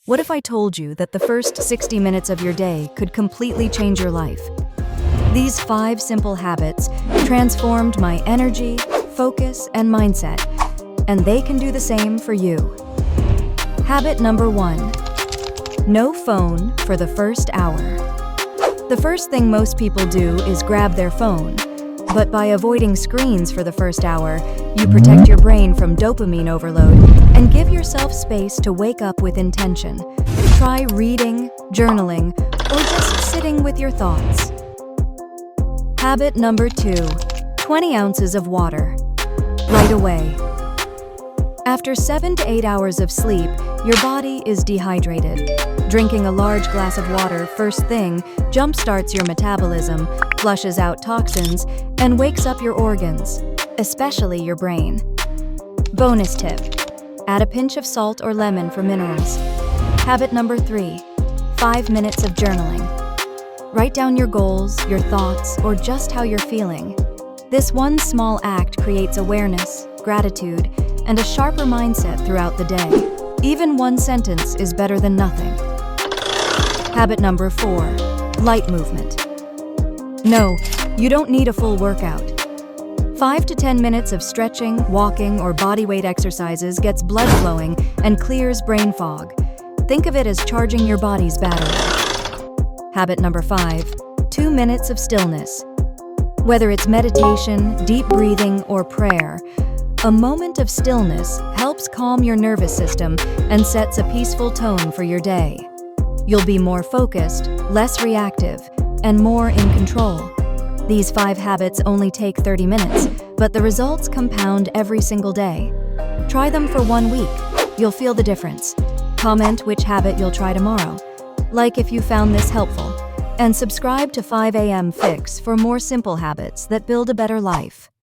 What if I told you that the first 60 minutes of your day could completely change your life? These 5 simple habits transformed my energy, focus, and mindset, and they can do the same for you. Habit number 1. No phone for the first hour. The first thing most people do is grab their phone, but by avoiding screens for the first hour, you protect your brain from dopamine overload and give yourself space to wake up with intention. Try reading, journaling, or just sitting with your thoughts. Habit number 2. 20 ounces of water. Right away. After 7 to 8 hours of sleep, your body is dehydrated. Drinking a large glass of water first thing jumpstarts your metabolism, flushes out toxins, and wakes up your organs, especially your brain. Bonus tip: add a pinch of salt or lemon for minerals. Habit number 3. 5 minutes of journaling. Write down your goals, your thoughts, or just how you're feeling. This one small act creates awareness, gratitude, and a sharper mindset throughout the day. Even one sentence is better than nothing. Habit number 4. Light movement. No, you don't need a full workout. 5 to 10 minutes of stretching, walking, or bodyweight exercises gets blood flowing and clears brain fog. Think of it as charging your body's battery. Habit number 5. 2 minutes of stillness. Whether it's meditation, deep breathing, or prayer, a moment of stillness helps calm your nervous system and sets a peaceful tone for your day. You'll be more focused, less reactive, and more in control. These 5 habits only take 30 minutes, but the results compound every single day. Try them for 1 week. You'll feel the difference. Comment which habit you'll try tomorrow. Like if you found this helpful. And subscribe to 5 AM Fix for more simple habits that build a better life.